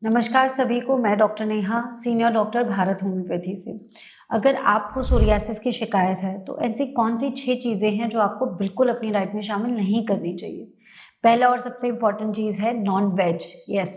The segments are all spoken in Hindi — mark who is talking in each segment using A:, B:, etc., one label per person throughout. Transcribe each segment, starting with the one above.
A: नमस्कार सभी को, मैं doctor Neha, senior doctor Bharat homeopathy से। अगर आपको सोरियासिस की शिकायत है तो ऐसी कौन सी 6 चीज़ें हैं जो आपको बिल्कुल अपनी डाइट में शामिल नहीं करनी चाहिए। पहला और सबसे इम्पोर्टेंट चीज़ है non veg. Yes,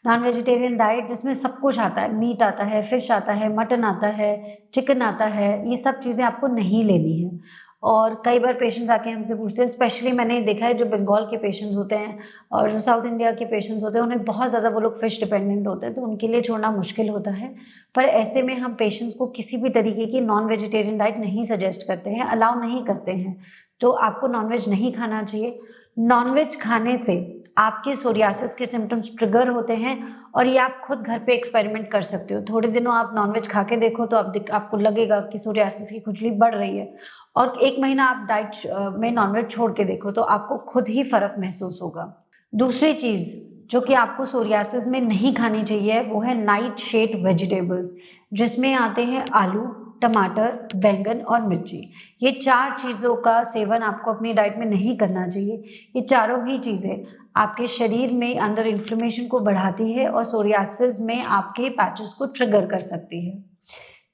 A: non vegetarian diet जिसमें सब कुछ आता है, मीट आता है, फिश आता है, मटन आता है, चिकन आता है, ये सब चीज़ें आपको नहीं लेनी है। और कई बार पेशेंट्स आके हमसे पूछते हैं, स्पेशली मैंने देखा है जो बंगाल के पेशेंट्स होते हैं और जो साउथ इंडिया के पेशेंट्स होते हैं, उन्हें बहुत ज़्यादा वो लोग फिश डिपेंडेंट होते हैं, तो उनके लिए छोड़ना मुश्किल होता है। पर ऐसे में हम पेशेंट्स को किसी भी तरीके की नॉन वेजिटेरियन डाइट नहीं सजेस्ट करते हैं, अलाउ नहीं करते हैं। तो आपको नॉनवेज नहीं खाना चाहिए। नॉनवेज खाने से आपके सोरियासिस के सिम्टम्स ट्रिगर होते हैं और ये आप खुद घर पे एक्सपेरिमेंट कर सकते हो। थोड़े दिनों आप नॉनवेज खा के देखो तो आपको लगेगा कि सोरियासिस की खुजली बढ़ रही है, और 1 महीना आप डाइट में नॉनवेज छोड़ के देखो तो आपको खुद ही फ़र्क महसूस होगा। दूसरी चीज़ जो कि आपको सोरियासिस में नहीं खानी चाहिए वो है नाइट शेड वेजिटेबल्स, जिसमें आते हैं आलू, टमाटर, बैंगन और मिर्ची। ये 4 चीज़ों का सेवन आपको अपनी डाइट में नहीं करना चाहिए। ये चारों ही चीज़ें आपके शरीर में अंदर इन्फ्लेमेशन को बढ़ाती है और सोरियासिस में आपके पैचेस को ट्रिगर कर सकती है।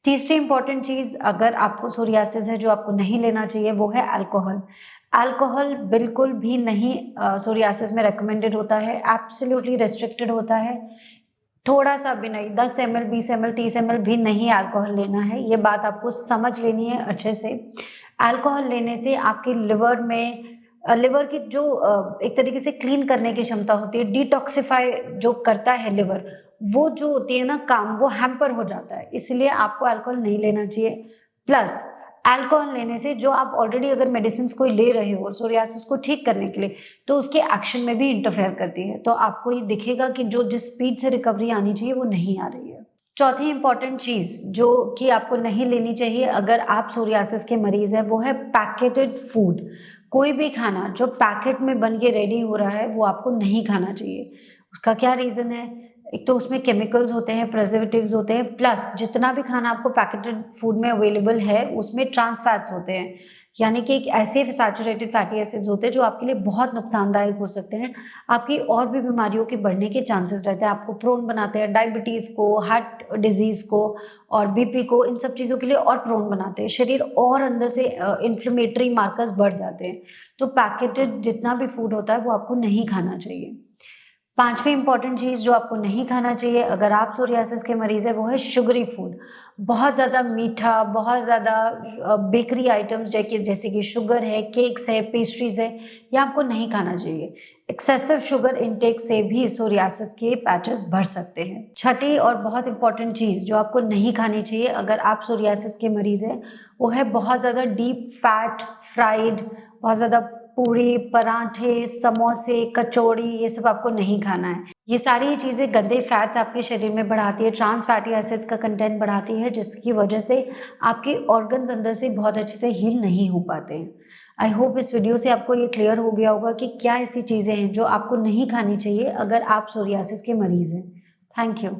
A: तीसरी इंपॉर्टेंट चीज़ अगर आपको सोरियासिस है जो आपको नहीं लेना चाहिए वो है अल्कोहल। अल्कोहल बिल्कुल भी नहीं सोरियासिस में रिकमेंडेड होता है, एब्सोल्युटली रिस्ट्रिक्टेड होता है। थोड़ा-सा भी नहीं, 10 एमएल, 20 एमएल, 30 एमएल भी नहीं अल्कोहल लेना है, ये बात आपको समझ लेनी है अच्छे से। अल्कोहल लेने से आपके लिवर में लिवर की जो एक तरीके से क्लीन करने की क्षमता होती है, डिटॉक्सिफाई जो करता है लिवर, वो जो होती है ना काम, वो हैम्पर हो जाता है, इसलिए आपको अल्कोहल नहीं लेना चाहिए। प्लस अल्कोहल लेने से जो आप ऑलरेडी अगर मेडिसिन कोई ले रहे हो सोरियासिस को ठीक करने के लिए, तो उसके एक्शन में भी इंटरफेयर करती है, तो आपको ये दिखेगा कि जो जिस स्पीड से रिकवरी आनी चाहिए वो नहीं आ रही है। चौथी इंपॉर्टेंट चीज़ जो कि आपको नहीं लेनी चाहिए अगर आप सोरियासिस के मरीज हैं वो है पैकेटेड फूड। कोई भी खाना जो पैकेट में बन के रेडी हो रहा है वो आपको नहीं खाना चाहिए। उसका क्या रीज़न है? एक तो उसमें केमिकल्स होते हैं, प्रिजर्वेटिव्स होते हैं, प्लस जितना भी खाना आपको पैकेटेड फूड में अवेलेबल है उसमें ट्रांस फैट्स होते हैं, यानी कि एक ऐसे सैचुरेटेड फैटी एसिड्स होते हैं जो आपके लिए बहुत नुकसानदायक हो सकते हैं। आपकी और भी बीमारियों के बढ़ने के चांसेस रहते हैं, आपको प्रोन बनाते हैं डायबिटीज़ को, हार्ट डिजीज़ को और बीपी को, इन सब चीज़ों के लिए और प्रोन बनाते हैं। शरीर और अंदर से इन्फ्लेमेटरी मार्कर्स बढ़ जाते हैं। तो पैकेटेड जितना भी फूड होता है वो आपको नहीं खाना चाहिए। पांचवी इंपॉर्टेंट चीज़ जो आपको नहीं खाना चाहिए अगर आप सोरियासिस के मरीज़ हैं वो है शुगरी फूड। बहुत ज़्यादा मीठा, बहुत ज़्यादा बेकरी आइटम्स जैसे कि शुगर है, केक्स है, पेस्ट्रीज़ है, ये आपको नहीं खाना चाहिए। एक्सेसिव शुगर इंटेक से भी सोरियासिस के पैचेस बढ़ सकते हैं। छठी और बहुत इंपॉर्टेंट चीज़ जो आपको नहीं खानी चाहिए अगर आप सोरियासिस के मरीज़ हैं वो है बहुत ज़्यादा डीप फैट फ्राइड, बहुत ज़्यादा पूरी, पराठे, समोसे, कचौड़ी, ये सब आपको नहीं खाना है। ये सारी चीज़ें गंदे फैट्स आपके शरीर में बढ़ाती है, ट्रांस फैटी एसिड्स का कंटेंट बढ़ाती है, जिसकी वजह से आपके ऑर्गन्स अंदर से बहुत अच्छे से हील नहीं हो पाते हैं। आई होप इस वीडियो से आपको ये क्लियर हो गया होगा कि क्या ऐसी चीज़ें हैं जो आपको नहीं खानी चाहिए अगर आप सोरियासिस के मरीज़ हैं। Thank you.